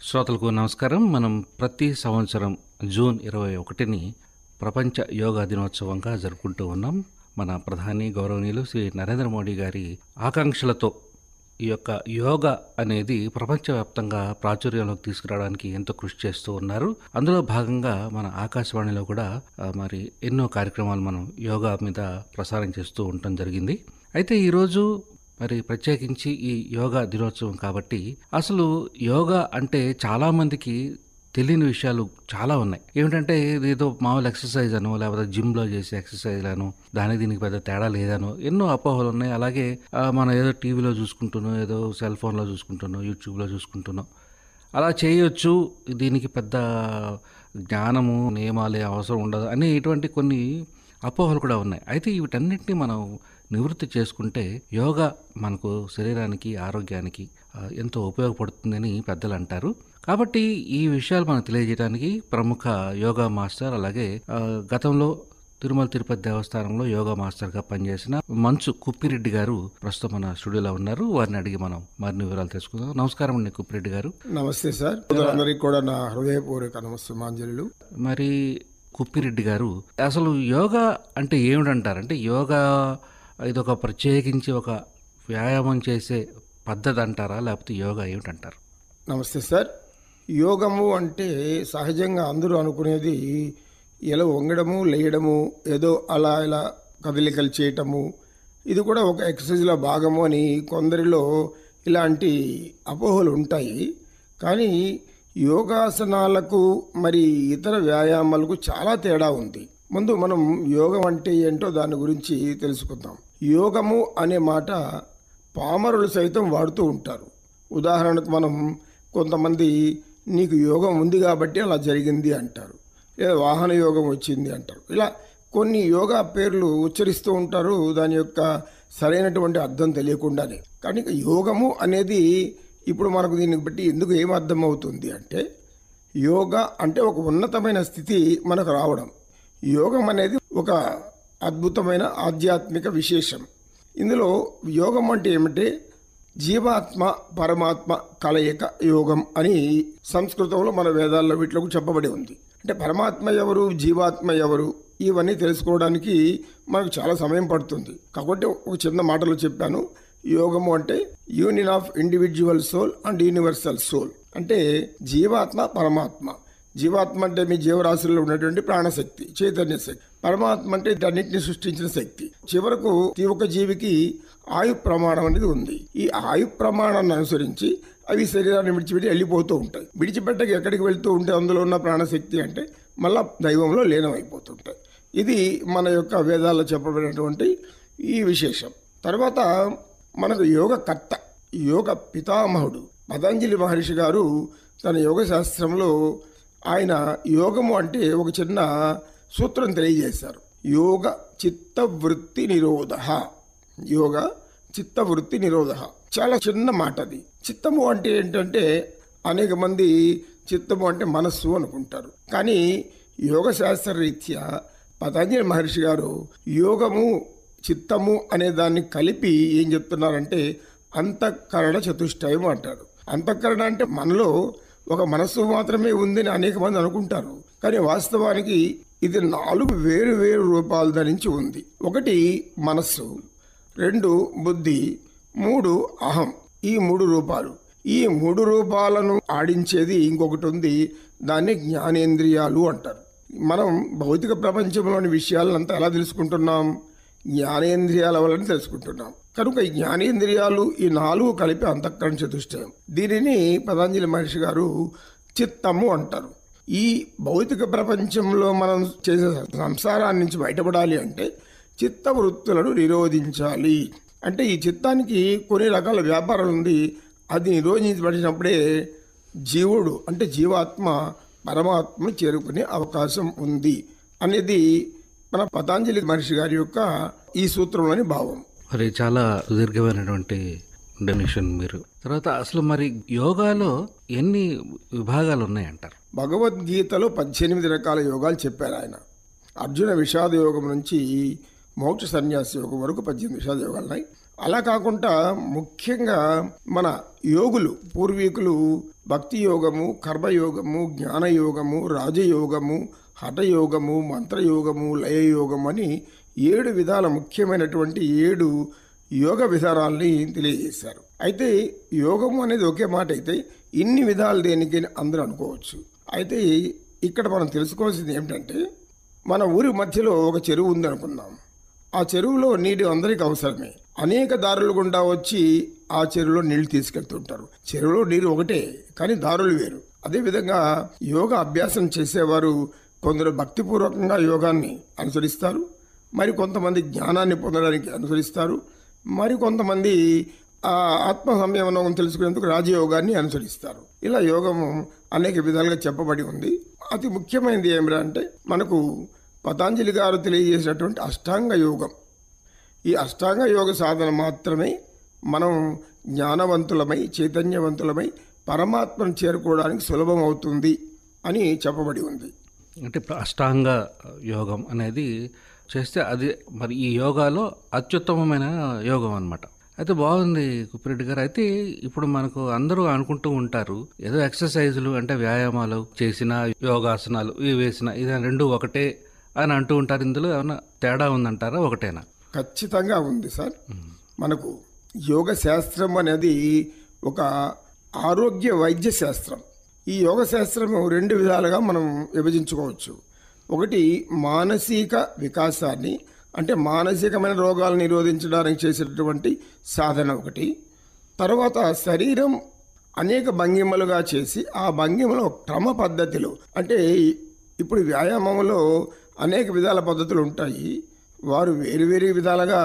శ్రోతలకు నమస్కారం. మనం ప్రతి సంవత్సరం జూన్ 21ని ప్రపంచ యోగా దినోత్సవంగా జరుపుకుంటూ ఉన్నాం. మన ప్రధాని గౌరవనీయులు శ్రీ నరేంద్ర మోడీ గారి ఆకాంక్షలతో ఈ యొక్క యోగా అనేది ప్రపంచవ్యాప్తంగా ప్రాచుర్యంలోకి తీసుకురావడానికి ఎంతో కృషి చేస్తూ ఉన్నారు. అందులో భాగంగా మన ఆకాశవాణిలో కూడా మరి ఎన్నో కార్యక్రమాలు మనం యోగా మీద ప్రసారం చేస్తూ ఉండటం జరిగింది. అయితే ఈరోజు మరి ప్రత్యేకించి ఈ యోగా దినోత్సవం కాబట్టి అసలు యోగా అంటే చాలామందికి తెలియని విషయాలు చాలా ఉన్నాయి. ఏమిటంటే ఏదో మామూలు ఎక్సర్సైజ్ అనో లేకపోతే జిమ్లో చేసే ఎక్సర్సైజ్లను దానికి దీనికి పెద్ద తేడా లేదనో ఎన్నో అపోహలు ఉన్నాయి. అలాగే మనం ఏదో టీవీలో చూసుకుంటున్నాం, ఏదో సెల్ ఫోన్లో చూసుకుంటున్నాం, యూట్యూబ్లో చూసుకుంటున్నాం, అలా చేయొచ్చు, దీనికి పెద్ద జ్ఞానము నియమాలే అవసరం ఉండదు అనే ఇటువంటి కొన్ని అపోహలు కూడా ఉన్నాయి. అయితే వీటన్నిటిని మనం నివృత్తి చేసుకుంటే యోగా మనకు శరీరానికి ఆరోగ్యానికి ఎంతో ఉపయోగపడుతుందని పెద్దలు అంటారు. కాబట్టి ఈ విషయాలు మనం తెలియజేయడానికి ప్రముఖ యోగా మాస్టర్, అలాగే గతంలో తిరుమల తిరుపతి దేవస్థానంలో యోగా మాస్టర్గా పనిచేసిన మంచు కుప్పిరెడ్డి గారు ప్రస్తుతం మన స్టూడియోలో ఉన్నారు. వారిని అడిగి మనం మరిన్ని వివరాలు తెలుసుకుందాం. నమస్కారం అండి కుప్పిరెడ్డి గారు. నమస్తే సార్. అందరికీ కూడా నా హృదయపూర్వక నమస్సుమాంజలు. మరి కుప్పిరెడ్డి గారు, అసలు యోగా అంటే ఏమిటంటారు? అంటే యోగా ఇదొక ప్రత్యేకించి ఒక వ్యాయామం చేసే పద్ధతి అంటారా, లేకపోతే యోగా ఏమిటంటారు? నమస్తే సార్. యోగము అంటే సహజంగా అందరూ అనుకునేది ఇలా వంగడము, లేయడము, ఏదో అలా ఇలా కదలికలు చేయటము, ఇది కూడా ఒక ఎక్సర్సైజ్లో భాగము అని కొందరిలో ఇలాంటి అపోహలు ఉంటాయి. కానీ యోగాసనాలకు మరి ఇతర వ్యాయామాలకు చాలా తేడా ఉంది. ముందు మనం యోగం అంటే ఏంటో దాని గురించి తెలుసుకుందాం. యోగము అనే మాట పామరులు సైతం వాడుతూ ఉంటారు. ఉదాహరణకు మనం కొంతమంది నీకు యోగం ఉంది కాబట్టి అలా జరిగింది అంటారు, లేదా వాహన యోగం వచ్చింది అంటారు. ఇలా కొన్ని యోగా పేర్లు ఉచ్చరిస్తూ ఉంటారు, దాని యొక్క సరైనటువంటి అర్థం తెలియకుండానే. కానీ యోగము అనేది ఇప్పుడు మనకు దీన్ని బట్టి ఎందుకు ఏం అర్థం అవుతుంది అంటే, యోగా అంటే ఒక ఉన్నతమైన స్థితి మనకు రావడం. యోగం అనేది ఒక అద్భుతమైన ఆధ్యాత్మిక విశేషం. ఇందులో యోగం అంటే ఏమంటే జీవాత్మ పరమాత్మ కలయిక యోగం అని సంస్కృతంలో మన వేదాల్లో వీటిలోకి చెప్పబడి ఉంది. అంటే పరమాత్మ ఎవరు, జీవాత్మ ఎవరు, ఇవన్నీ తెలుసుకోవడానికి మనకు చాలా సమయం పడుతుంది. కాబట్టి ఒక చిన్న మాటలో చెప్పాను, యోగము అంటే union of individual soul and universal soul. అంటే జీవాత్మ పరమాత్మ. జీవాత్మ అంటే మీ జీవరాశుల్లో ఉన్నటువంటి ప్రాణశక్తి, చైతన్య శక్తి. పరమాత్మ అంటే అన్నింటినీ సృష్టించిన శక్తి. చివరకు ఒక జీవికి ఆయు ప్రమాణం అనేది ఉంది. ఈ ఆయు ప్రమాణాన్ని అనుసరించి అవి శరీరాన్ని విడిచిపెట్టి వెళ్ళిపోతూ ఉంటాయి. విడిచిపెట్టక ఎక్కడికి వెళ్తూ ఉంటే అందులో ఉన్న ప్రాణశక్తి అంటే మళ్ళా దైవంలో లీనమైపోతుంటాయి. ఇది మన యొక్క వేదాల్లో చెప్పబడినటువంటి ఈ విశేషం. తర్వాత మనకు యోగకర్త, యోగ పితామహుడు పతంజలి మహర్షి గారు తన యోగ శాస్త్రంలో ఆయన యోగము అంటే ఒక చిన్న సూత్రం తెలియజేశారు. యోగ చిత్తవృత్తి నిరోధ. యోగ చిత్తవృత్తి నిరోధ. చాలా చిన్న మాట అది. చిత్తము అంటే ఏంటంటే అనేక మంది చిత్తము అంటే మనస్సు అనుకుంటారు. కానీ యోగ శాస్త్ర రీత్యా పతంజలి మహర్షి గారు యోగము చిత్తము అనే దాన్ని కలిపి ఏం చెప్తున్నారంటే అంతఃకరణ చతుష్టయం అంటారు. అంతఃకరణ అంటే మనలో ఒక మనస్సు మాత్రమే ఉందని అనేక మంది అనుకుంటారు. కానీ వాస్తవానికి ఇది 4 వేరు వేరు రూపాలు ధరించి ఉంది. 1 మనస్సు, 2 బుద్ధి, 3 అహం. ఈ 3 రూపాలు. ఈ 3 రూపాలను ఆడించేది ఇంకొకటి ఉంది, దాన్ని జ్ఞానేంద్రియాలు అంటారు. మనం భౌతిక ప్రపంచంలోని విషయాలంతా ఎలా తెలుసుకుంటున్నాం? జ్ఞానేంద్రియాల వలన తెలుసుకుంటున్నాం. కనుక ఈ జ్ఞానేంద్రియాలు ఈ 4 కలిపి అంతఃకరణ చతుష్టయం. దీనిని పతంజలి మహర్షి గారు చిత్తము అంటారు. ఈ భౌతిక ప్రపంచంలో మనం చేసే సంసారాన్ని నుంచి బయటపడాలి అంటే చిత్తవృత్తులను నిరోధించాలి. అంటే ఈ చిత్తానికి కొన్ని రకాల వ్యాపారాలు ఉంది. అది నిరోధించబడినప్పుడే జీవుడు అంటే జీవాత్మ పరమాత్మను చేరుకునే అవకాశం ఉంది అనేది మన పతంజలి మహర్షి గారి యొక్క ఈ సూత్రంలోని భావం. మరి చాలా సుదీర్ఘమైనటువంటి డెఫినేషన్ మీరు. తర్వాత అసలు మరి యోగాలో ఎన్ని విభాగాలు ఉన్నాయంటారు? భగవద్గీతలో 18 రకాల యోగాలు చెప్పారు ఆయన. అర్జున విషాద యోగం నుంచి మోక్ష సన్యాస యోగం వరకు 18 విషాద యోగాలు ఉన్నాయి. అలా కాకుండా ముఖ్యంగా మన యోగులు పూర్వీకులు భక్తి యోగము, కర్మయోగము, జ్ఞానయోగము, రాజయోగము, హఠయోగము, మంత్రయోగము, లయయోగం అని 7 విధాల ముఖ్యమైనటువంటి 7 యోగ విధానాల్ని తెలియజేశారు. అయితే యోగము అనేది ఒకే మాట అయితే ఇన్ని విధాలు దేనికి అందరూ అనుకోవచ్చు. అయితే ఇక్కడ మనం తెలుసుకోవాల్సింది ఏమిటంటే, మన ఊరి మధ్యలో ఒక చెరువు ఉందనుకుందాం. ఆ చెరువులో నీరు అందరికీ అవసరమే. అనేక దారులు గుండా వచ్చి ఆ చెరువులో నీళ్లు తీసుకెళ్తుంటారు. చెరువులో నీరు ఒకటే, కానీ దారులు వేరు. అదేవిధంగా యోగా అభ్యాసం చేసేవారు కొందరు భక్తిపూర్వకంగా యోగాన్ని అనుసరిస్తారు, మరి కొంతమంది జ్ఞానాన్ని పొందడానికి అనుసరిస్తారు, మరి కొంతమంది ఆత్మ సంయమనం తెలుసుకునేందుకు రాజయోగాన్ని అనుసరిస్తారు. ఇలా యోగము అనేక విధాలుగా చెప్పబడి ఉంది. అతి ముఖ్యమైనది ఏమిరా అంటే, మనకు పతాంజలి గారు తెలియజేసినటువంటి అష్టాంగ యోగం. ఈ అష్టాంగ యోగ సాధన మాత్రమే మనం జ్ఞానవంతులమై, చైతన్యవంతులమై పరమాత్మను చేరుకోవడానికి సులభం అవుతుంది అని చెప్పబడి ఉంది. అంటే ఇప్పుడు అష్టాంగ యోగం అనేది చేస్తే అది మరి ఈ యోగాలో అత్యుత్తమమైన యోగం అన్నమాట. అయితే బాగుంది కుప్పిరెడ్డి గారు. అయితే ఇప్పుడు మనకు అందరూ అనుకుంటూ ఉంటారు, ఏదో ఎక్సర్సైజులు అంటే వ్యాయామాలు చేసిన, యోగాసనాలు ఇవి వేసిన, ఇది 2 ఒకటే అని అంటూ ఉంటారు. ఇందులో ఏమైనా తేడా ఉందంటారా, ఒకటేనా? ఖచ్చితంగా ఉంది సార్. మనకు యోగ శాస్త్రం అనేది ఒక ఆరోగ్య వైద్య శాస్త్రం. ఈ యోగ శాస్త్రము 2 విధాలుగా మనం విభజించుకోవచ్చు. ఒకటి మానసిక వికాసాన్ని, అంటే మానసికమైన రోగాలను నిరోధించడానికి చేసేటటువంటి సాధన ఒకటి. తర్వాత శరీరం అనేక భంగిమలుగా చేసి ఆ భంగిమలో క్రమ పద్ధతిలో, అంటే ఇప్పుడు వ్యాయామంలో అనేక విధాల పద్ధతులు ఉంటాయి. వారు వేరు విధాలుగా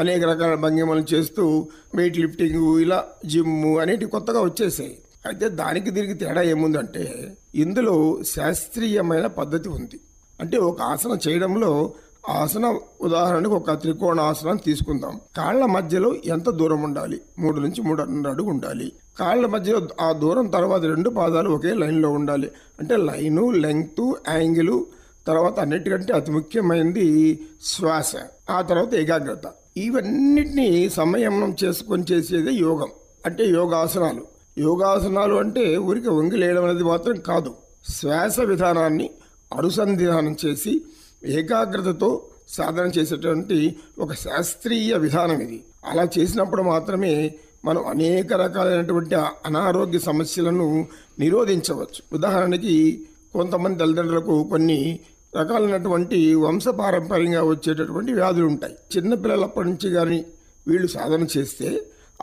అనేక రకాల భంగిమలు చేస్తూ వెయిట్ లిఫ్టింగ్, ఇలా జిమ్ము అనేటివి కొత్తగా వచ్చేసాయి. అయితే దానికి దీనికి తేడా ఏముందంటే, ఇందులో శాస్త్రీయమైన పద్ధతి ఉంది. అంటే ఒక ఆసనం చేయడంలో ఆసనం, ఉదాహరణకు ఒక త్రికోణ ఆసనం తీసుకుందాం. కాళ్ళ మధ్యలో ఎంత దూరం ఉండాలి? 3 నుంచి 3.5 అడుగు ఉండాలి. కాళ్ళ మధ్యలో ఆ దూరం తర్వాత 2 పాదాలు ఒకే లైన్లో ఉండాలి. అంటే లైను, లెంగ్త్, యాంగిల్, తర్వాత అన్నిటికంటే అతి ముఖ్యమైనది శ్వాస, ఆ తర్వాత ఏకాగ్రత. ఇవన్నిటినీ సంయమనం చేసుకొని చేసేదే యోగం, అంటే యోగాసనాలు. యోగాసనాలు అంటే ఊరికి వంగి లేయడం అనేది మాత్రం కాదు. శ్వాస విధానాన్ని అనుసంధానం చేసి ఏకాగ్రతతో సాధన చేసేటువంటి ఒక శాస్త్రీయ విధానం ఇది. అలా చేసినప్పుడు మాత్రమే మనం అనేక రకాలైనటువంటి అనారోగ్య సమస్యలను నిరోధించవచ్చు. ఉదాహరణకి కొంతమంది తల్లిదండ్రులకు కొన్ని రకాలైనటువంటి వంశపారంపర్యంగా వచ్చేటటువంటి వ్యాధులు ఉంటాయి. చిన్నపిల్లలప్పటి నుంచి కానీ వీళ్ళు సాధన చేస్తే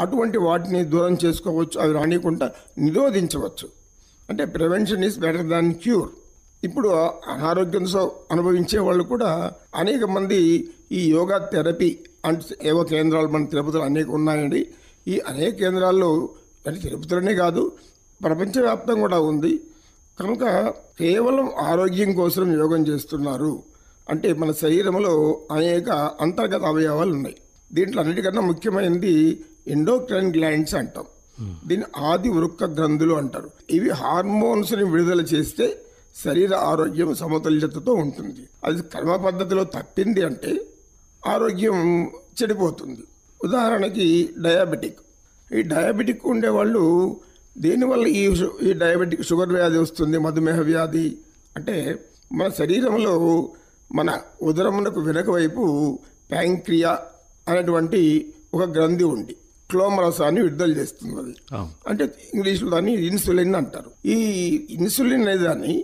అటువంటి వాటిని దూరం చేసుకోవచ్చు, అవి రానికుండా నిరోధించవచ్చు. అంటే prevention is better than cure. ఇప్పుడు అనారోగ్యంతో అనుభవించే వాళ్ళు కూడా అనేక మంది ఈ యోగా థెరపీ అంటే ఏవో కేంద్రాలు మన తిరుపతిలో అనేక ఉన్నాయండి. ఈ అనేక కేంద్రాల్లో, అంటే తిరుపతిలోనే కాదు ప్రపంచవ్యాప్తంగా కూడా ఉంది. కనుక కేవలం ఆరోగ్యం కోసం యోగం చేస్తున్నారు అంటే మన శరీరంలో అనేక అంతర్గత అవయవాలు ఉన్నాయి. దీంట్లో అన్నిటికన్నా ముఖ్యమైనది ఎండోక్రైన్ గ్లాండ్స్ అంటాం. దీన్ని ఆది వృక్క గ్రంథులు అంటారు. ఇవి హార్మోన్స్ని విడుదల చేస్తే శరీర ఆరోగ్యం సమతుల్యతతో ఉంటుంది. అది కర్మ పద్ధతిలో తప్పింది అంటే ఆరోగ్యం చెడిపోతుంది. ఉదాహరణకి డయాబెటిక్. ఈ డయాబెటిక్ ఉండేవాళ్ళు దేనివల్ల ఈ డయాబెటిక్ షుగర్ వ్యాధి వస్తుంది, మధుమేహ వ్యాధి అంటే మన శరీరంలో మన ఉదరమునకు వెనక వైపు ప్యాంక్రియా అనేటువంటి ఒక గ్రంథి ఉండి క్లోమరసాన్ని విడుదల చేస్తుంది. అది అంటే ఇంగ్లీష్లో దాన్ని ఇన్సులిన్ అంటారు. ఈ ఇన్సులిన్ అనే దాన్ని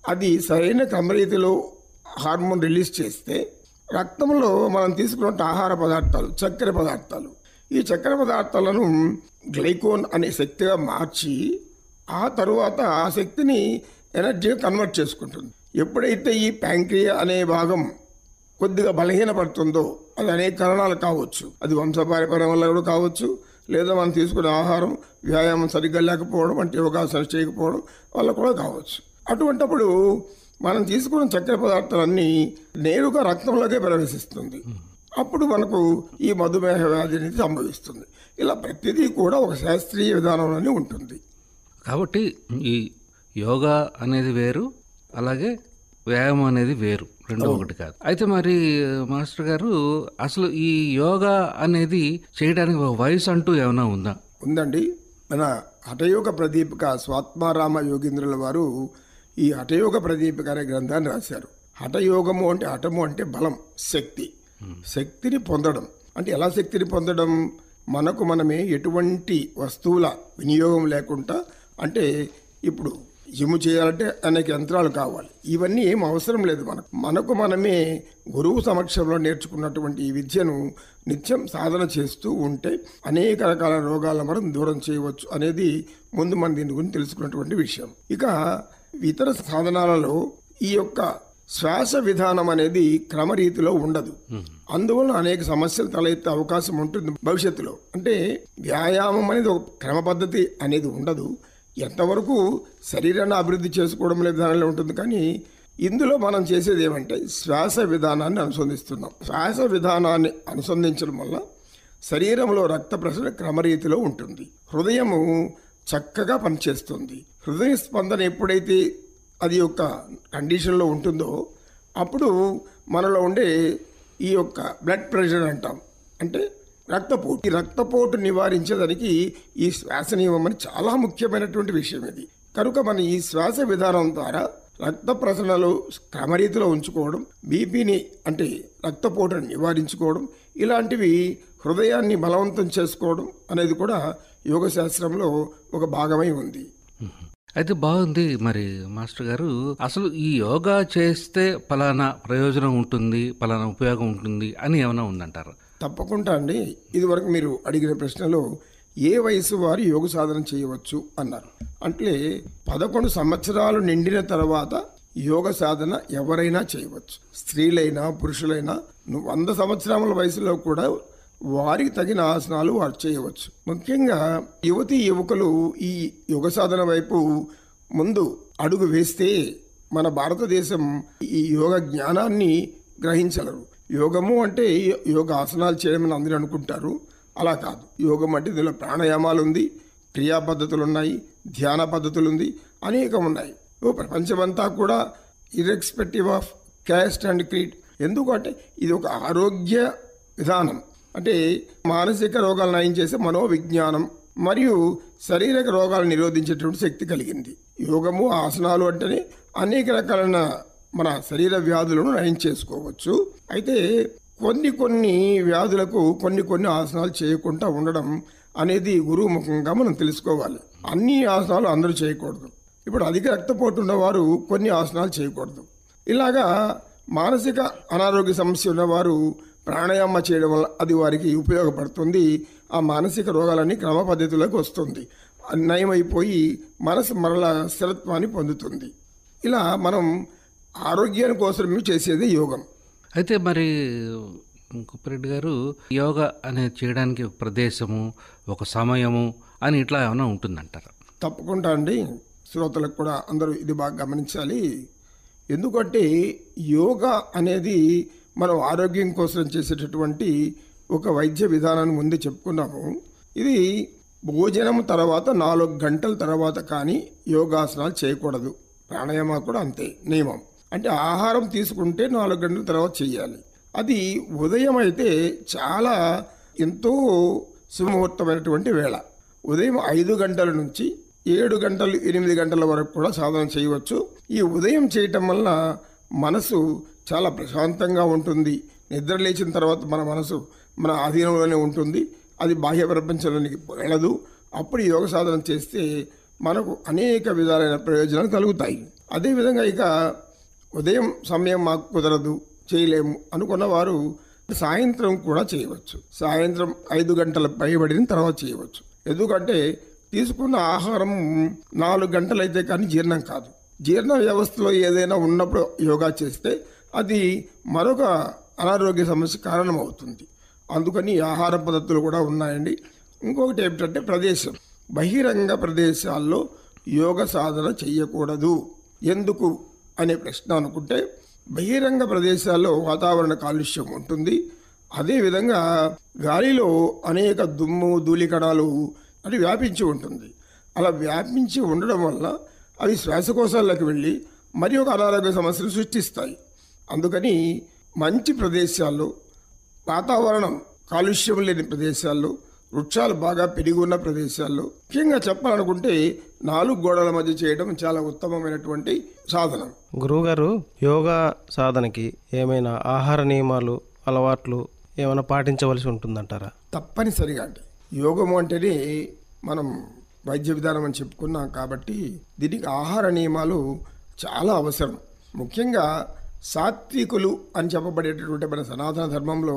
అది సరైన క్రమరీతిలో హార్మోన్ రిలీజ్ చేస్తే రక్తంలో మనం తీసుకున్న ఆహార పదార్థాలు, చక్కెర పదార్థాలు, ఈ చక్కెర పదార్థాలను గ్లైకోన్ అనే శక్తిగా మార్చి ఆ తరువాత ఆ శక్తిని ఎనర్జీగా కన్వర్ట్ చేసుకుంటుంది. ఎప్పుడైతే ఈ ప్యాంక్రియా అనే భాగం కొద్దిగా బలహీనపడుతుందో, అది అనేక కారణాలు కావచ్చు. అది వంశపారంపర్యం వల్ల కూడా కావచ్చు, లేదా మనం తీసుకునే ఆహారం, వ్యాయామం సరిగ్గా లేకపోవడం, అంటే యోగాసనం చేయకపోవడం వల్ల కూడా కావచ్చు. అటువంటప్పుడు మనం తీసుకున్న చక్కెర పదార్థాలన్నీ నేరుగా రక్తంలోకే ప్రవేశిస్తుంది. అప్పుడు మనకు ఈ మధుమేహ వ్యాధి అనేది సంభవిస్తుంది. ఇలా ప్రతిదీ కూడా ఒక శాస్త్రీయ విధానంలోనే ఉంటుంది. కాబట్టి ఈ యోగా అనేది వేరు, అలాగే వ్యాయామం అనేది వేరు, రెండు ఒకటి కాదు. అయితే మరి మాస్టర్ గారు, అసలు ఈ యోగా అనేది చేయడానికి ఒక వయసు అంటూ ఏమైనా ఉందా? ఉందండి. మన హఠయోగ ప్రదీపిక స్వాత్మారామ యోగీంద్రుల వారు ఈ హఠయోగ ప్రదీపిక అనే గ్రంథాన్ని రాశారు. హఠయోగము అంటే హఠము అంటే బలం, శక్తి. శక్తిని పొందడం అంటే ఎలా శక్తిని పొందడం? మనకు మనమే ఎటువంటి వస్తువుల వినియోగం లేకుండా, అంటే ఇప్పుడు జిమ్ చేయాలంటే అనేక యంత్రాలు కావాలి, ఇవన్నీ ఏం అవసరం లేదు. మనకు మనమే గురువు సమక్షంలో నేర్చుకున్నటువంటి ఈ విద్యను నిత్యం సాధన చేస్తూ ఉంటే అనేక రకాల రోగాలను మనం దూరం చేయవచ్చు అనేది ముందు మనం దీని గురించి తెలుసుకున్నటువంటి విషయం. ఇక ఇతర సాధనాలలో ఈ యొక్క శ్వాస విధానం అనేది క్రమరీతిలో ఉండదు. అందువల్ల అనేక సమస్యలు తలెత్తే అవకాశం ఉంటుంది భవిష్యత్తులో. అంటే వ్యాయామం అనేది ఒక క్రమ పద్ధతి అనేది ఉండదు. ఎంతవరకు శరీరాన్ని అభివృద్ధి చేసుకోవడం విధానంలో ఉంటుంది. కానీ ఇందులో మనం చేసేది ఏమంటే శ్వాస విధానాన్ని అనుసంధిస్తున్నాం. శ్వాస విధానాన్ని అనుసంధించడం వల్ల శరీరంలో రక్త ప్రసరణ క్రమరీతిలో ఉంటుంది. హృదయము చక్కగా పనిచేస్తుంది. హృదయ స్పందన ఎప్పుడైతే అది యొక్క కండిషన్లో ఉంటుందో అప్పుడు మనలో ఉండే ఈ యొక్క బ్లడ్ ప్రెషర్ అంటాం, అంటే రక్తపోటు, ఈ రక్తపోటు నివారించేదానికి ఈ శ్వాస నియమం అని చాలా ముఖ్యమైనటువంటి విషయం ఇది. కనుక మన ఈ శ్వాస విధానం ద్వారా రక్త ప్రసరణలు క్రమరీతిలో ఉంచుకోవడం, బీపీని అంటే రక్తపోటును నివారించుకోవడం, ఇలాంటివి హృదయాన్ని బలవంతం చేసుకోవడం అనేది కూడా యోగ శాస్త్రంలో ఒక భాగమై ఉంది. అయితే బాగుంది. మరి మాస్టర్ గారు, అసలు ఈ యోగా చేస్తే పలానా ప్రయోజనం ఉంటుంది, పలానా ఉపయోగం ఉంటుంది అని ఏమైనా ఉందంటారు? తప్పకుండా అండి. ఇదివరకు మీరు అడిగిన ప్రశ్నలో ఏ వయసు వారు యోగ సాధన చేయవచ్చు అన్నారు. అంటే 11 సంవత్సరాలు నిండిన తర్వాత యోగ సాధన ఎవరైనా చేయవచ్చు. స్త్రీలైనా పురుషులైనా 100 సంవత్సరాల వయసులో కూడా వారికి తగిన ఆసనాలు వారు చేయవచ్చు. ముఖ్యంగా యువతీ యువకులు ఈ యోగ సాధన వైపు ముందు అడుగు వేస్తే మన భారతదేశం ఈ యోగ జ్ఞానాన్ని గ్రహించలేరు. యోగము అంటే యోగ ఆసనాలు చేయమని అందరూ అనుకుంటారు. అలా కాదు. యోగం అంటే ఇందులో ప్రాణాయామాలు ఉంది, క్రియా పద్ధతులు ఉన్నాయి, ధ్యాన పద్ధతులు ఉంది, అనేకం ఉన్నాయి. ప్రపంచమంతా కూడా irrespective of caste and creed. ఎందుకంటే ఇది ఒక ఆరోగ్య విధానం. అంటే మానసిక రోగాలు నయం చేసే మనోవిజ్ఞానం మరియు శారీరక రోగాలు నిరోధించేటువంటి శక్తి కలిగింది. యోగము ఆసనాలు అంటేనే అనేక రకాలైన మన శరీర వ్యాధులను నయం చేసుకోవచ్చు. అయితే కొన్ని వ్యాధులకు కొన్ని ఆసనాలు చేయకుండా ఉండడం అనేది గురువు ముఖంగా మనం తెలుసుకోవాలి. అన్ని ఆసనాలు అందరూ చేయకూడదు. ఇప్పుడు అధిక రక్తపోటు ఉన్నవారు కొన్ని ఆసనాలు చేయకూడదు. ఇలాగా మానసిక అనారోగ్య సమస్య ఉన్నవారు ప్రాణాయామ చేయడం వల్ల అది వారికి ఉపయోగపడుతుంది. ఆ మానసిక రోగాలన్నీ క్రమ పద్ధతిలోకి వస్తుంది, నయమైపోయి మనసు మరల స్థిరత్వాన్ని పొందుతుంది. ఇలా మనం ఆరోగ్యాని కోసం చేసేది యోగం. అయితే మరి కుప్పిరెడ్డి గారు, యోగా అనేది చేయడానికి ఒక ప్రదేశము, ఒక సమయము అని ఇట్లా ఏమైనా ఉంటుందంటారా? తప్పకుండా అండి. శ్రోతలకు కూడా అందరూ ఇది బాగా గమనించాలి. ఎందుకంటే యోగా అనేది మనం ఆరోగ్యం కోసం చేసేటటువంటి ఒక వైద్య విధానాన్ని ముందే చెప్పుకున్నాము. ఇది భోజనం తర్వాత 4 గంటల తర్వాత కానీ యోగాసనాలు చేయకూడదు. ప్రాణాయామ కూడా అంతే నియమం. అంటే ఆహారం తీసుకుంటే 4 గంటల తర్వాత చేయాలి. అది ఉదయం అయితే చాలా ఎంతో శుభముహూర్తమైనటువంటి వేళ. ఉదయం 5 గంటల నుంచి 7 గంటలు 8 గంటల వరకు కూడా సాధన చేయవచ్చు. ఈ ఉదయం చేయటం వల్ల మనసు చాలా ప్రశాంతంగా ఉంటుంది. నిద్ర లేచిన తర్వాత మన మనసు మన ఆధీనంలోనే ఉంటుంది, అది బాహ్య ప్రపంచంలోనికి వెళ్ళదు. అప్పుడు యోగ సాధన చేస్తే మనకు అనేక విధాలైన ప్రయోజనాలు కలుగుతాయి. అదేవిధంగా ఇక ఉదయం సమయం మాకు కుదరదు, చేయలేము అనుకున్న వారు సాయంత్రం కూడా చేయవచ్చు. సాయంత్రం 5 గంటల పైబడిన తర్వాత చేయవచ్చు. ఎందుకంటే తీసుకున్న ఆహారం 4 గంటలైతే కానీ జీర్ణం కాదు. జీర్ణ వ్యవస్థలో ఏదైనా ఉన్నప్పుడు యోగా చేస్తే అది మరొక అనారోగ్య సమస్య కారణమవుతుంది. అందుకని ఆహార పద్ధతులు కూడా ఉన్నాయండి. ఇంకొకటి ఏమిటంటే ప్రదేశం. బహిరంగ ప్రదేశాల్లో యోగ సాధన చేయకూడదు. ఎందుకు అనే ప్రశ్న అనుకుంటే, బహిరంగ ప్రదేశాల్లో వాతావరణ కాలుష్యం ఉంటుంది. అదేవిధంగా గాలిలో అనేక దుమ్ము ధూళికణాలు అది వ్యాపించి ఉంటుంది. అలా వ్యాపించి ఉండడం వల్ల అవి శ్వాసకోశాల్లోకి వెళ్ళి మరి ఒక అనారోగ్య సమస్యలు సృష్టిస్తాయి. అందుకని మంచి ప్రదేశాల్లో, వాతావరణం కాలుష్యం లేని ప్రదేశాల్లో వృక్షాలు బాగా పెరిగి ఉన్న ప్రదేశాల్లో, ముఖ్యంగా చెప్పాలనుకుంటే 4 గోడల మధ్య చేయడం చాలా ఉత్తమమైనటువంటి సాధనం. గురువుగారు, యోగా సాధనకి ఏమైనా ఆహార నియమాలు, అలవాట్లు ఏమైనా పాటించవలసి ఉంటుందంటారా? తప్పనిసరిగా అండి. యోగము అంటేనే మనం వైద్య విధానం అని చెప్పుకున్నాం కాబట్టి దీనికి ఆహార నియమాలు చాలా అవసరం. ముఖ్యంగా సాత్వికులు అని చెప్పబడేటటువంటి మన సనాతన ధర్మంలో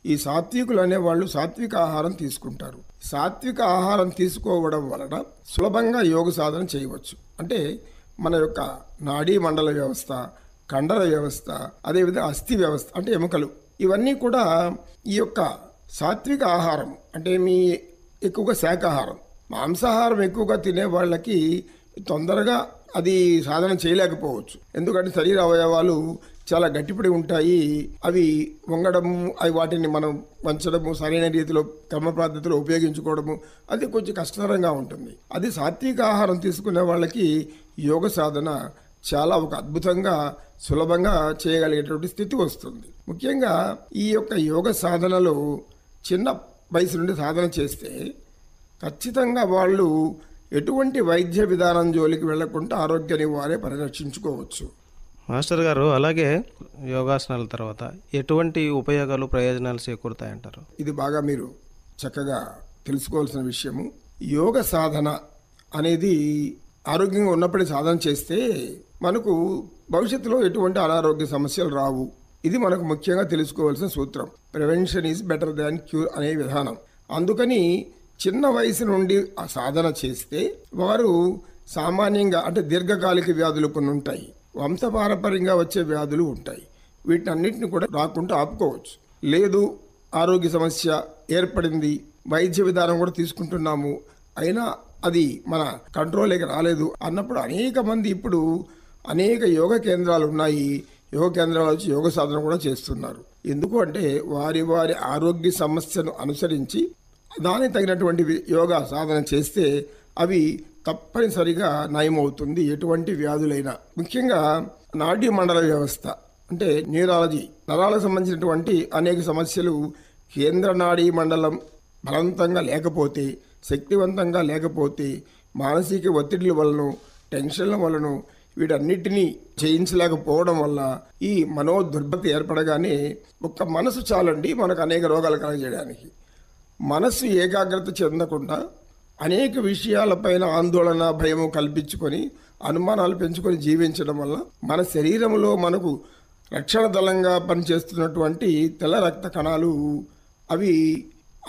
ఈ సాత్వికులు అనేవాళ్ళు సాత్విక ఆహారం తీసుకుంటారు. సాత్విక ఆహారం తీసుకోవడం వలన సులభంగా యోగ సాధన చేయవచ్చు. అంటే మన యొక్క నాడీ మండల వ్యవస్థ, కండర వ్యవస్థ, అదేవిధంగా అస్థి వ్యవస్థ అంటే ఎముకలు, ఇవన్నీ కూడా ఈ యొక్క సాత్విక ఆహారం అంటే మీ ఎక్కువగా శాకాహారం, మాంసాహారం ఎక్కువగా తినే వాళ్ళకి తొందరగా అది సాధన చేయలేకపోవచ్చు. ఎందుకంటే శరీర అవయవాలు చాలా గట్టిపడి ఉంటాయి. అవి వంగడము, అవి వాటిని మనం వంచడము, సరైన రీతిలో క్రమ పద్ధతిలో ఉపయోగించుకోవడము అది కొంచెం కష్టతరంగా ఉంటుంది. అది సాత్విక ఆహారం తీసుకునే వాళ్ళకి యోగ సాధన చాలా ఒక అద్భుతంగా సులభంగా చేయగలిగేటువంటి స్థితి వస్తుంది. ముఖ్యంగా ఈ యొక్క యోగ సాధనలో చిన్న వయసు నుండి సాధన చేస్తే ఖచ్చితంగా వాళ్ళు ఎటువంటి వైద్య విధానం జోలికి వెళ్లకుండా ఆరోగ్యాన్ని వారే పరిరక్షించుకోవచ్చు. మాస్టర్ గారు, అలాగే యోగాసనాల తర్వాత ఎటువంటి ఉపయోగాలు, ప్రయోజనాలు చేకూరుతాయంటారు? ఇది బాగా మీరు చక్కగా తెలుసుకోవాల్సిన విషయము. యోగ సాధన అనేది ఆరోగ్యంగా ఉన్నప్పుడే సాధన చేస్తే మనకు భవిష్యత్తులో ఎటువంటి అనారోగ్య సమస్యలు రావు. ఇది మనకు ముఖ్యంగా తెలుసుకోవాల్సిన సూత్రం. Prevention is better than cure అనే విధానం. అందుకని చిన్న వయసు నుండి ఆ సాధన చేస్తే వారు సామాన్యంగా అంటే దీర్ఘకాలిక వ్యాధులు కొన్ని ఉంటాయి, వంశపారంపర్యంగా వచ్చే వ్యాధులు ఉంటాయి. వీటన్నిటిని కూడా రాకుండా ఆపుకోవచ్చు. లేదు ఆరోగ్య సమస్య ఏర్పడింది, వైద్య విధానం కూడా తీసుకుంటున్నాము, అయినా అది మన కంట్రోల్కి రాలేదు అన్నప్పుడు అనేక మంది ఇప్పుడు అనేక యోగ కేంద్రాలు ఉన్నాయి. యోగ కేంద్రాలు వచ్చి యోగ సాధన కూడా చేస్తున్నారు. ఎందుకు అంటే వారి వారి ఆరోగ్య సమస్యను అనుసరించి దానికి తగినటువంటి యోగా సాధన చేస్తే అవి తప్పనిసరిగా నయమవుతుంది, ఎటువంటి వ్యాధులైనా. ముఖ్యంగా నాడీ మండల వ్యవస్థ అంటే న్యూరాలజీ, నరాలకు సంబంధించినటువంటి అనేక సమస్యలు కేంద్ర నాడీ మండలం బలవంతంగా లేకపోతే, శక్తివంతంగా లేకపోతే, మానసిక ఒత్తిడిల వలన, టెన్షన్ల వలన, వీటన్నిటినీ చేయించలేకపోవడం వల్ల ఈ మనోదుర్బతి ఏర్పడగానే ఒక్క మనసు చాలండి మనకు అనేక రోగాలు కలగజేయడానికి. మనస్సు ఏకాగ్రత చెందకుండా అనేక విషయాలపైన ఆందోళన, భయము కల్పించుకొని అనుమానాలు పెంచుకొని జీవించడం వల్ల మన శరీరంలో మనకు రక్షణ దళంగా పనిచేస్తున్నటువంటి తెల్ల రక్త కణాలు అవి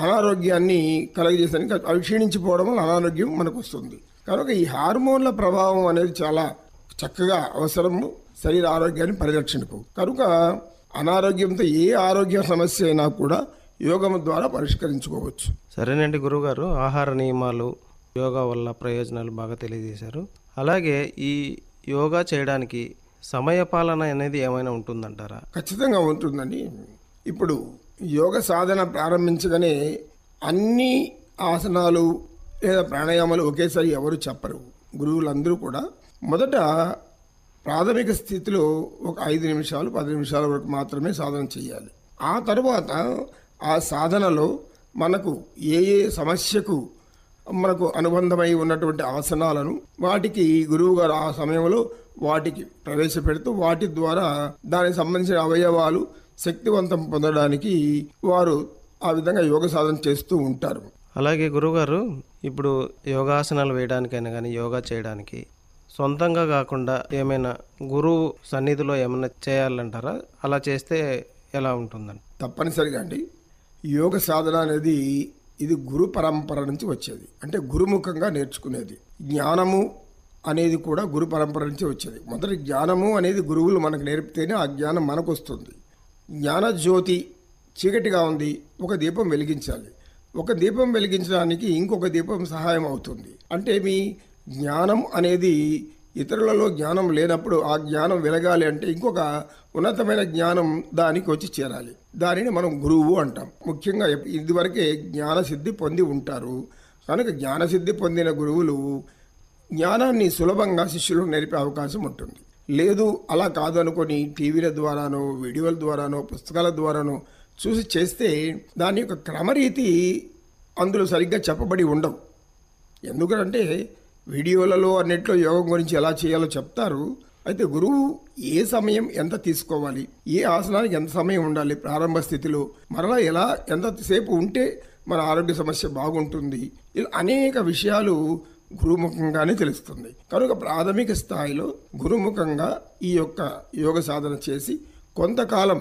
అనారోగ్యాన్ని కలగజేసానికి అవి క్షీణించిపోవడం వల్ల అనారోగ్యం మనకు వస్తుంది. కనుక ఈ హార్మోన్ల ప్రభావం అనేది చాలా చక్కగా అవసరము శరీర ఆరోగ్యాన్ని పరిరక్షణకు. కనుక అనారోగ్యంతో ఏ ఆరోగ్య సమస్య అయినా కూడా యోగం ద్వారా పరిష్కరించుకోవచ్చు. సరేనండి గురువుగారు, ఆహార నియమాలు, యోగా వల్ల ప్రయోజనాలు బాగా తెలియజేశారు. అలాగే ఈ యోగా చేయడానికి సమయపాలన అనేది ఏమైనా ఉంటుందంటారా? ఖచ్చితంగా ఉంటుందండి. ఇప్పుడు యోగ సాధన ప్రారంభించగానే అన్ని ఆసనాలు లేదా ప్రాణాయామాలు ఒకేసారి ఎవరు చెప్పరు. గురువులందరూ కూడా మొదట ప్రాథమిక స్థితిలో ఒక 5 నిమిషాలు 10 నిమిషాల వరకు మాత్రమే సాధన చేయాలి. ఆ తర్వాత ఆ సాధనలో మనకు ఏ ఏ సమస్యకు మనకు అనుబంధమై ఉన్నటువంటి ఆసనాలను వాటికి గురువుగారు ఆ సమయంలో వాటికి ప్రవేశపెడుతూ వాటి ద్వారా దానికి సంబంధించిన అవయవాలు శక్తివంతం పొందడానికి వారు ఆ విధంగా యోగ సాధన చేస్తూ ఉంటారు. అలాగే గురువుగారు, ఇప్పుడు యోగాసనాలు వేయడానికైనా కానీ యోగా చేయడానికి సొంతంగా కాకుండా ఏమైనా గురువు సన్నిధిలో ఏమైనా చేయాలంటారా? అలా చేస్తే ఎలా ఉంటుందండి? తప్పనిసరిగా అండి. యోగ సాధన అనేది ఇది గురు పరంపర నుంచి వచ్చేది, అంటే గురుముఖంగా నేర్చుకునేది. జ్ఞానము అనేది కూడా గురు పరంపర నుంచి వచ్చేది. మొదటి జ్ఞానము అనేది గురువులు మనకు నేర్పితేనే ఆ జ్ఞానం మనకు వస్తుంది. జ్ఞాన జ్యోతి చీకటిగా ఉంది, ఒక దీపం వెలిగించాలి. ఒక దీపం వెలిగించడానికి ఇంకొక దీపం సహాయం అవుతుంది. అంటే మీ జ్ఞానం అనేది ఇతరులలో జ్ఞానం లేనప్పుడు ఆ జ్ఞానం వెలగాలి అంటే ఇంకొక ఉన్నతమైన జ్ఞానం దానికి వచ్చి చేరాలి. దానిని మనం గురువు అంటాం. ముఖ్యంగా ఇదివరకే జ్ఞానసిద్ధి పొంది ఉంటారు. కనుక జ్ఞానసిద్ధి పొందిన గురువులు జ్ఞానాన్ని సులభంగా శిష్యులకు నేర్పే అవకాశం ఉంటుంది. లేదు అలా కాదు అనుకొని టీవీల ద్వారానో, వీడియోల ద్వారానో, పుస్తకాల ద్వారానో చూసి చేస్తే దాని యొక్క క్రమరీతి అందులో సరిగ్గా చెప్పబడి ఉండవు. ఎందుకంటే వీడియోలలో అన్నిట్లో యోగం గురించి ఎలా చేయాలో చెప్తారు. అయితే గురువు ఏ సమయం ఎంత తీసుకోవాలి, ఏ ఆసనానికి ఎంత సమయం ఉండాలి, ప్రారంభ స్థితిలో మరలా ఎలా ఎంతసేపు ఉంటే మన ఆరోగ్య సమస్య బాగుంటుంది, ఇలా అనేక విషయాలు గురుముఖంగానే తెలుస్తుంది. కనుక ప్రాథమిక స్థాయిలో గురుముఖంగా ఈ యొక్క యోగ సాధన చేసి కొంతకాలం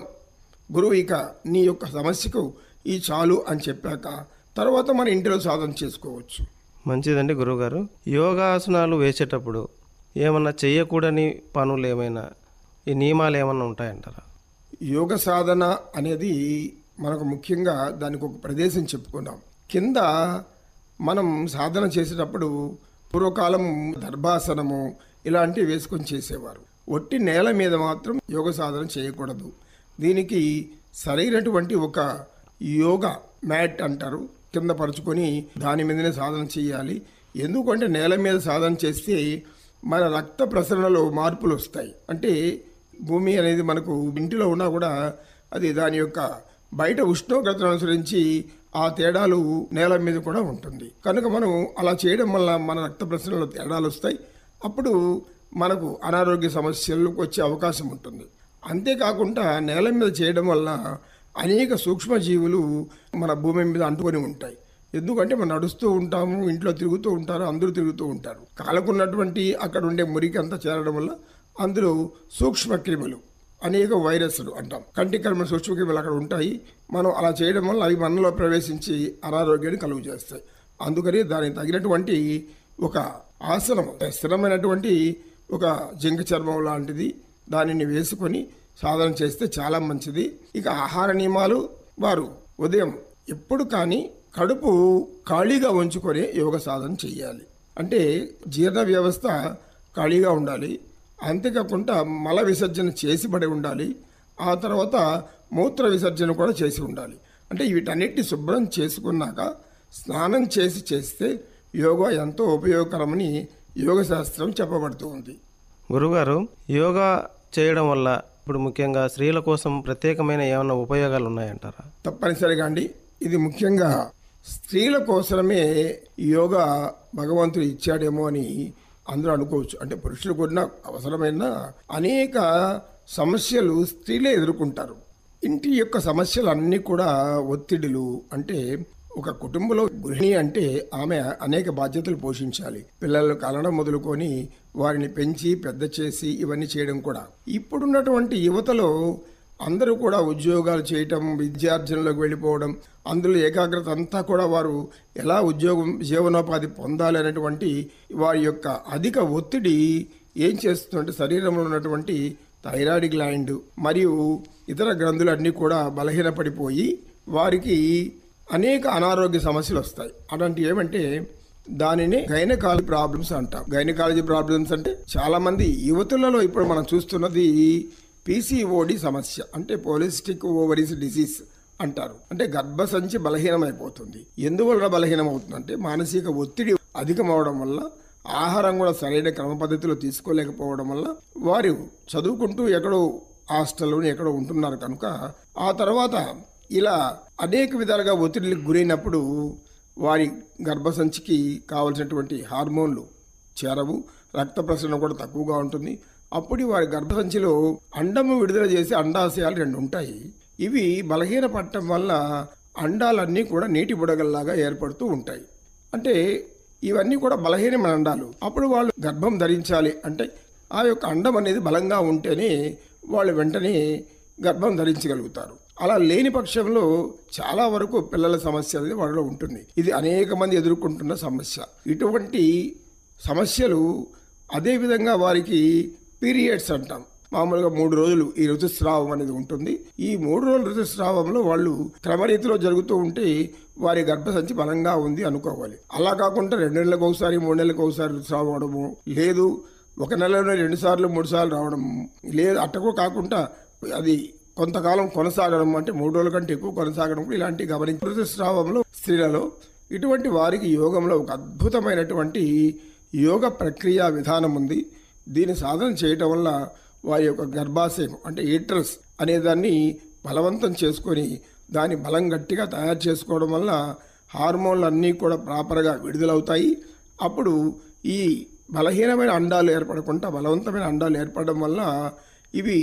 గురువు ఇక నీ యొక్క సమస్యకు ఈ చాలు అని చెప్పాక తర్వాత మన ఇంటిలో సాధన చేసుకోవచ్చు. మంచిదండి గురువుగారు. యోగాసనాలు వేసేటప్పుడు ఏమన్నా చేయకూడని పనులు ఏమైనా, ఈ నియమాలు ఏమన్నా ఉంటాయంటారా? యోగ సాధన అనేది మనకు ముఖ్యంగా దానికి ఒక ప్రదేశం చెప్పుకున్నాం. కింద మనం సాధన చేసేటప్పుడు పూర్వకాలం దర్భాసనము ఇలాంటివి వేసుకొని చేసేవారు. ఒట్టి నేల మీద మాత్రం యోగ సాధన చేయకూడదు. దీనికి సరైనటువంటి ఒక యోగ మ్యాట్ అంటారు, కింద పరుచుకొని దాని మీదనే సాధన చేయాలి. ఎందుకంటే నేల మీద సాధన చేస్తే మన రక్త ప్రసరణలో మార్పులు వస్తాయి. అంటే భూమి అనేది మనకు ఇంటిలో ఉన్నా కూడా అది దాని యొక్క బయట ఉష్ణోగ్రతను అనుసరించి ఆ తేడాలు నేల మీద కూడా ఉంటుంది. కనుక మనం అలా చేయడం వల్ల మన రక్త ప్రసరణలో తేడాలు వస్తాయి. అప్పుడు మనకు అనారోగ్య సమస్యలకు వచ్చే అవకాశం ఉంటుంది. అంతేకాకుండా నేల మీద చేయడం వల్ల అనేక సూక్ష్మజీవులు మన భూమి మీద అంటుకొని ఉంటాయి. ఎందుకంటే మనం నడుస్తూ ఉంటాము, ఇంట్లో తిరుగుతూ ఉంటారు, అందరూ తిరుగుతూ ఉంటారు. కాలకున్నటువంటి అక్కడ ఉండే మురికి అంతా చేరడం వల్ల అందులో సూక్ష్మక్రిములు, అనేక వైరస్లు అంటాం, కంటి కర్మ సూక్ష్మక్రిములు అక్కడ ఉంటాయి. మనం అలా చేయడం వల్ల అవి మనలో ప్రవేశించి అనారోగ్యాన్ని కలుగు చేస్తాయి. అందుకని దానికి తగినటువంటి ఒక ఆసనం, స్థిరమైనటువంటి ఒక జింక చర్మం లాంటిది దానిని వేసుకొని సాధన చేస్తే చాలా మంచిది. ఇక ఆహార నియమాలు, వారు ఉదయం ఎప్పుడు కానీ కడుపు ఖాళీగా ఉంచుకొని యోగ సాధన చేయాలి. అంటే జీర్ణ వ్యవస్థ ఖాళీగా ఉండాలి. అంతేకాకుండా మల విసర్జన చేసి పడి ఉండాలి. ఆ తర్వాత మూత్ర విసర్జన కూడా చేసి ఉండాలి. అంటే వీటన్నిటిని శుభ్రం చేసుకున్నాక స్నానం చేస్తే యోగా ఎంతో ఉపయోగకరమని యోగ శాస్త్రం చెప్పబడుతూ ఉంది. గురుగారు, యోగా చేయడం వల్ల ఇప్పుడు ముఖ్యంగా స్త్రీల కోసం ప్రత్యేకమైన ఏమైనా ఉపయోగాలు ఉన్నాయంటారా? తప్పనిసరిగా అండి. ఇది ముఖ్యంగా స్త్రీల కోసమే యోగా భగవంతుడు ఇచ్చాడేమో అని అందరూ అనుకోవచ్చు. అంటే పురుషులు కూడా అవసరమైన అనేక సమస్యలు స్త్రీలే ఎదుర్కొంటారు. ఇంటి యొక్క సమస్యలు అన్నీ కూడా ఒత్తిడులు. అంటే ఒక కుటుంబంలో గృహిణి అంటే ఆమె అనేక బాధ్యతలు పోషించాలి. పిల్లలను కనడం మొదలుకొని వారిని పెంచి పెద్ద చేసి ఇవన్నీ చేయడం కూడా. ఇప్పుడున్నటువంటి యువతలో అందరూ కూడా ఉద్యోగాలు చేయటం, విద్యార్జనలోకి వెళ్ళిపోవడం, అందులో ఏకాగ్రత అంతా కూడా వారు ఎలా జీవనోపాధి పొందాలి అనేటువంటి వారి యొక్క అధిక ఒత్తిడి ఏం చేస్తుందంటే శరీరంలో ఉన్నటువంటి థైరాయిడ్ గ్లాండ్ మరియు ఇతర గ్రంథులన్నీ కూడా బలహీనపడిపోయి వారికి అనేక అనారోగ్య సమస్యలు వస్తాయి. అలాంటి ఏమంటే దానిని గైనకాలజీ ప్రాబ్లమ్స్ అంటాం. గైనకాలజీ ప్రాబ్లమ్స్ అంటే చాలా మంది యువతులలో ఇప్పుడు మనం చూస్తున్నది పీసీఓడి సమస్య, అంటే పోలిస్టిక్ ఓవరీస్ డిసీజ్ అంటారు. అంటే గర్భసంచి బలహీనమైపోతుంది. ఎందువల్ల బలహీనమవుతుందంటే మానసిక ఒత్తిడి అధికమవడం వల్ల, ఆహారం కూడా సరైన క్రమ పద్ధతిలో తీసుకోలేకపోవడం వల్ల వారు చదువుకుంటూ ఎక్కడో హాస్టల్లోని ఎక్కడో ఉంటున్నారు. కనుక ఆ తర్వాత ఇలా అనేక విధాలుగా ఒత్తిడికి గురైనప్పుడు వారి గర్భసంచికి కావలసినటువంటి హార్మోన్లు చేరవు, రక్త ప్రసరణ కూడా తక్కువగా ఉంటుంది. అప్పుడు వారి గర్భసంచిలో అండము విడుదల చేసే అండాశయాలు 2 ఉంటాయి. ఇవి బలహీనపడటం వల్ల అండాలన్నీ కూడా నీటి బుడగల్లాగా ఏర్పడుతూ ఉంటాయి. అంటే ఇవన్నీ కూడా బలహీనమైన అండాలు. అప్పుడు వాళ్ళు గర్భం ధరించాలి అంటే ఆ యొక్క అండం అనేది బలంగా ఉంటేనే వాళ్ళు వెంటనే గర్భం ధరించగలుగుతారు. అలా లేని పక్షంలో చాలా వరకు పిల్లల సమస్య అనేది వాళ్ళలో ఉంటుంది. ఇది అనేక మంది ఎదుర్కొంటున్న సమస్య. ఇటువంటి సమస్యలు అదేవిధంగా వారికి పీరియడ్స్ అంటాం. మామూలుగా 3 రోజులు ఈ ఋతుస్రావం అనేది ఉంటుంది. ఈ 3 రోజుల ఋతుస్రావంలో వాళ్ళు క్రమరీతిలో జరుగుతూ ఉంటే వారి గర్భసంచి బలంగా ఉంది అనుకోవాలి. అలా కాకుండా 2 నెలలకు ఒకసారి 3 నెలలకు ఒకసారి ఋతుస్రావం అవడము, లేదు 1 నెలలోనే 2 సార్లు 3 సార్లు రావడం, లేదు అట్టకు కాకుండా అది కొంతకాలం కొనసాగడం, అంటే 3 రోజుల కంటే ఎక్కువ కొనసాగడం, ఇలాంటివి గమనించి ఋతుస్రావంలో స్త్రీలలో ఇటువంటి వారికి యోగంలో ఒక అద్భుతమైనటువంటి యోగ ప్రక్రియ విధానం ఉంది. దీన్ని సాధన చేయటం వల్ల వారి యొక్క గర్భాశయం అంటే యూట్రస్ అనేదాన్ని బలవంతం చేసుకొని దాని బలం గట్టిగా తయారు చేసుకోవడం వల్ల హార్మోన్లు అన్నీ కూడా ప్రాపర్గా విడుదలవుతాయి. అప్పుడు ఈ బలహీనమైన అండాలు ఏర్పడకుండా బలవంతమైన అండాలు ఏర్పడడం వల్ల ఇవి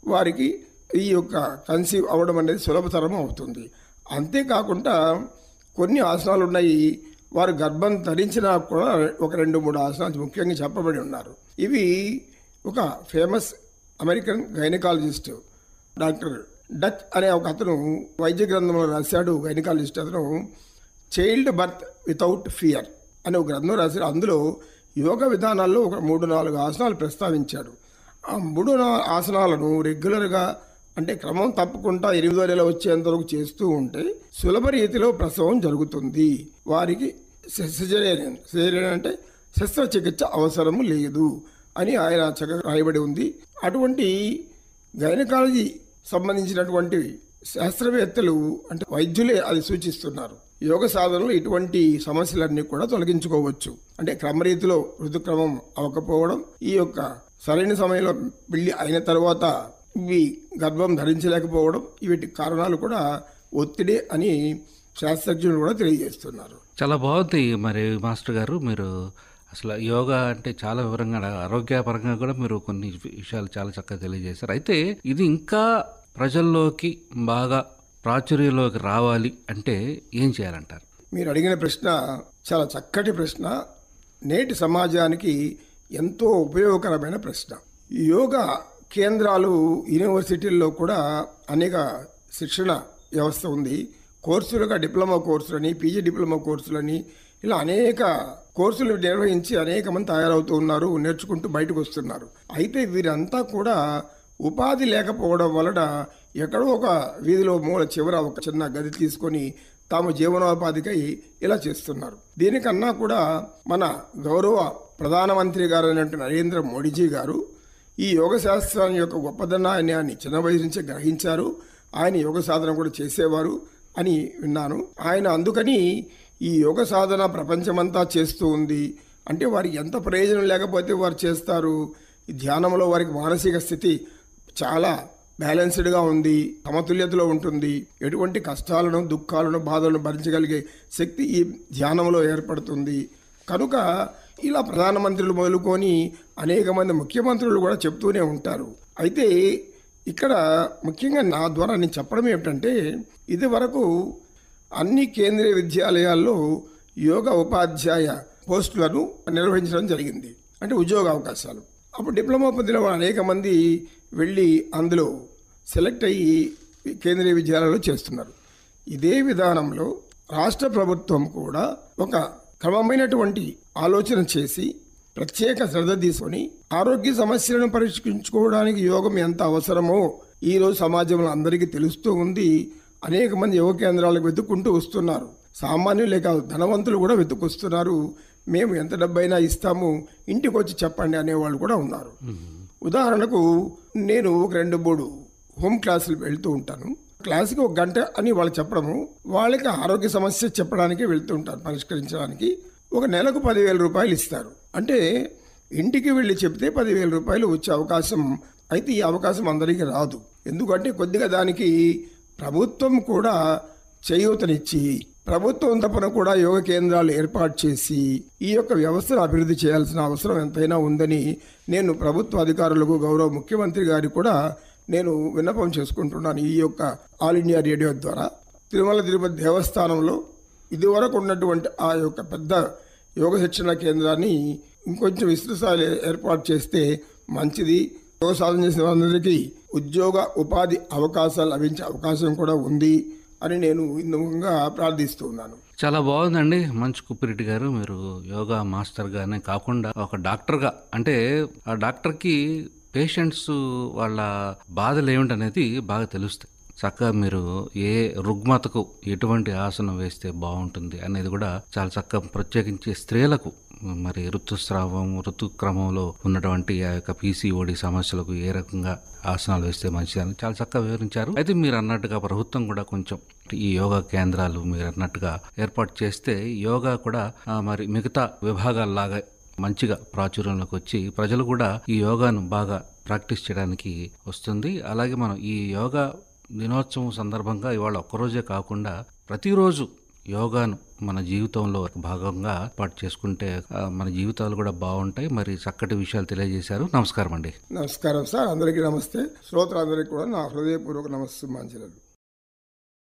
వారికి ఈ యొక్క కన్సీవ్ అవ్వడం అనేది సులభతరం అవుతుంది. అంతేకాకుండా కొన్ని ఆసనాలు ఉన్నాయి, వారు గర్భం ధరించినా కూడా ఒక 2-3 ఆసనాలు ముఖ్యంగా చెప్పబడి ఉన్నారు. ఇవి ఒక famous American gynaecologist doctor Dutch అనే ఒక అతను వైద్య గ్రంథంలో రాశాడు. గైనకాలజిస్ట్ అతను చైల్డ్ బర్త్ వితౌట్ ఫియర్ అనే ఒక గ్రంథం రాశాడు. అందులో యోగ విధానాల్లో ఒక 3-4 ఆసనాలు ప్రస్తావించాడు. ఆ 3 ఆసనాలను రెగ్యులర్గా అంటే క్రమం తప్పకుండా 8వ నెల వచ్చేంతవరకు చేస్తూ ఉంటే సులభ రీతిలో ప్రసవం జరుగుతుంది. వారికి సిజేరియన్ అంటే శస్త్రచికిత్స అవసరం లేదు అని ఆయన చక్కగా రాయబడి ఉంది. అటువంటి గైనకాలజీ సంబంధించినటువంటి శాస్త్రవేత్తలు అంటే వైద్యులే అది సూచిస్తున్నారు. యోగ సాధనలో ఇటువంటి సమస్యలన్నీ కూడా తొలగించుకోవచ్చు. అంటే క్రమరీతిలో ఋతుక్రమం అవ్వకపోవడం, ఈ యొక్క సరైన సమయంలో పెళ్లి అయిన తర్వాత ఇవి గర్భం ధరించలేకపోవడం, వీటి కారణాలు కూడా ఒత్తిడి అని శాస్త్రజ్ఞులు కూడా తెలియజేస్తున్నారు. చాలా బాగుంది. మరి మాస్టర్ గారు, మీరు అసలు యోగా అంటే చాలా వివరంగా ఆరోగ్యపరంగా కూడా మీరు కొన్ని విషయాలు చాలా చక్కగా తెలియజేశారు. అయితే ఇది ఇంకా ప్రజల్లోకి బాగా ప్రాచుర్యంలోకి రావాలి అంటే ఏం చేయాలంటారు? మీరు అడిగిన ప్రశ్న చాలా చక్కటి ప్రశ్న, నేటి సమాజానికి ఎంతో ఉపయోగకరమైన ప్రశ్న. యోగా కేంద్రాలు యూనివర్సిటీల్లో కూడా అనేక శిక్షణ వ్యవస్థ ఉంది. కోర్సులుగా డిప్లొమా కోర్సులని, పీజీ డిప్లొమా కోర్సులని ఇలా అనేక కోర్సులు నిర్వహించి అనేక మంది తయారవుతూ ఉన్నారు, నేర్చుకుంటూ బయటకు వస్తున్నారు. అయితే వీరంతా కూడా ఉపాధి లేకపోవడం వలన ఎక్కడో ఒక వీధిలో మూల చివర ఒక చిన్న గది తీసుకొని తాము జీవనోపాధికై ఇలా చేస్తున్నారు. దీనికన్నా కూడా మన గౌరవ ప్రధానమంత్రి గారు అయినటువంటి నరేంద్ర మోడీజీ గారు ఈ యోగ శాస్త్రాన్ని యొక్క గొప్పదనాన్ని చిన్న వయసు నుంచే గ్రహించారు. ఆయన యోగ సాధన కూడా చేసేవారు అని విన్నాను. ఆయన అందుకని ఈ యోగ సాధన ప్రపంచమంతా చేస్తూ ఉంది. అంటే వారికి ఎంత ప్రయోజనం లేకపోతే వారు చేస్తారు. ఈ ధ్యానంలో వారికి మానసిక స్థితి చాలా బ్యాలెన్స్డ్గా ఉంది, సమతుల్యతలో ఉంటుంది. ఎటువంటి కష్టాలను, దుఃఖాలను, బాధలను భరించగలిగే శక్తి ఈ ధ్యానంలో ఏర్పడుతుంది. కనుక ఇలా ప్రధానమంత్రులు మొదలుకొని అనేక మంది ముఖ్యమంత్రులు కూడా చెప్తూనే ఉంటారు. అయితే ఇక్కడ ముఖ్యంగా నా ద్వారా నేను చెప్పడం ఏమిటంటే, ఇది వరకు అన్ని కేంద్రీయ విద్యాలయాల్లో యోగా ఉపాధ్యాయ పోస్టులను నిర్వహించడం జరిగింది, అంటే ఉద్యోగ అవకాశాలు. అప్పుడు డిప్లొమా పొందిన వాళ్ళు అనేక మంది వెళ్ళి అందులో సెలెక్ట్ అయ్యి కేంద్రీయ విద్యాలయాల్లో చేస్తున్నారు. ఇదే విధానంలో రాష్ట్ర ప్రభుత్వం కూడా ఒక క్రమమైనటువంటి ఆలోచన చేసి ప్రత్యేక శ్రద్ధ తీసుకొని ఆరోగ్య సమస్యలను పరిష్కరించుకోవడానికి యోగం ఎంత అవసరమో ఈరోజు సమాజంలో అందరికీ తెలుస్తూ ఉంది. అనేక మంది యోగ కేంద్రాలకు వెతుక్కుంటూ వస్తున్నారు. సామాన్యులే కాదు, ధనవంతులు కూడా వెతుకొస్తున్నారు. మేము ఎంత డబ్బైనా ఇస్తాము, ఇంటికి వచ్చి చెప్పండి అనేవాళ్ళు కూడా ఉన్నారు. ఉదాహరణకు నేను ఒక 2-3 హోమ్ క్లాసులు వెళ్తూ ఉంటాను. క్లాసుకి 1 గంట అని వాళ్ళు చెప్పడము, వాళ్ళకి ఆరోగ్య సమస్య చెప్పడానికి వెళ్తూ ఉంటారు, పరిష్కరించడానికి. ఒక నెలకు 10,000 రూపాయలు ఇస్తారు. అంటే ఇంటికి వెళ్ళి చెప్తే 10,000 రూపాయలు వచ్చే అవకాశం. అయితే ఈ అవకాశం అందరికీ రాదు. ఎందుకంటే కొద్దిగా దానికి ప్రభుత్వం కూడా చేయూతనిచ్చి ప్రభుత్వం తరపున కూడా యోగ కేంద్రాలు ఏర్పాటు చేసి ఈ యొక్క వ్యవస్థను అభివృద్ధి చేయాల్సిన అవసరం ఎంతైనా ఉందని నేను ప్రభుత్వ అధికారులకు, గౌరవ ముఖ్యమంత్రి గారికి కూడా నేను విన్నపం చేసుకుంటున్నాను. ఈ యొక్క ఆల్ ఇండియా రేడియో ద్వారా తిరుమల తిరుపతి దేవస్థానంలో ఇదివరకు ఉన్నటువంటి ఆ యొక్క పెద్ద యోగ శిక్షణ కేంద్రాన్ని ఇంకొంచెం విస్తృత ఏర్పాటు చేస్తే మంచిది. యోగ సాధన చేసిన వారందరికీ ఉద్యోగ ఉపాధి అవకాశాలు లభించే అవకాశం కూడా ఉంది అని నేను ఇందుగా ప్రార్థిస్తున్నాను. చాలా బాగుందండి మంచు కుప్పిరెడ్డి గారు. మీరు యోగా మాస్టర్గానే కాకుండా ఒక డాక్టర్గా, అంటే ఆ డాక్టర్కి పేషెంట్స్ వాళ్ళ బాధలు ఏమిటనేది బాగా తెలుస్తాయి. చక్కగా మీరు ఏ రుగ్మతకు ఎటువంటి ఆసనం వేస్తే బాగుంటుంది అనేది కూడా చాలా చక్కగా, ప్రత్యేకించి స్త్రీలకు మరి ఋతుక్రమంలో ఉన్నటువంటి ఆ యొక్క పీసీఓడి సమస్యలకు ఏ రకంగా ఆసనాలు వేస్తే మంచిదని చాలా చక్కగా వివరించారు. అయితే మీరు అన్నట్టుగా ప్రభుత్వం కూడా కొంచెం ఈ యోగా కేంద్రాలు మీరు అన్నట్టుగా ఏర్పాటు చేస్తే యోగా కూడా మరి మిగతా విభాగాల్లాగా మంచిగా ప్రాచుర్యంలోకి వచ్చి ప్రజలు కూడా ఈ యోగాను బాగా ప్రాక్టీస్ చేయడానికి వస్తుంది. అలాగే మనం ఈ యోగా దినోత్సవం సందర్భంగా ఇవాళ ఒక్కరోజే కాకుండా ప్రతిరోజు యోగాను మన జీవితంలో ఒక భాగంగా ఏర్పాటు చేసుకుంటే మన జీవితాలు కూడా బాగుంటాయి. మరి చక్కటి విషయాలు తెలియజేశారు. నమస్కారం అండి. నమస్కారం సార్, అందరికీ నమస్తే. శ్రోతలందరికీ కూడా నా హృదయపూర్వక నమస్సుమాంజలు.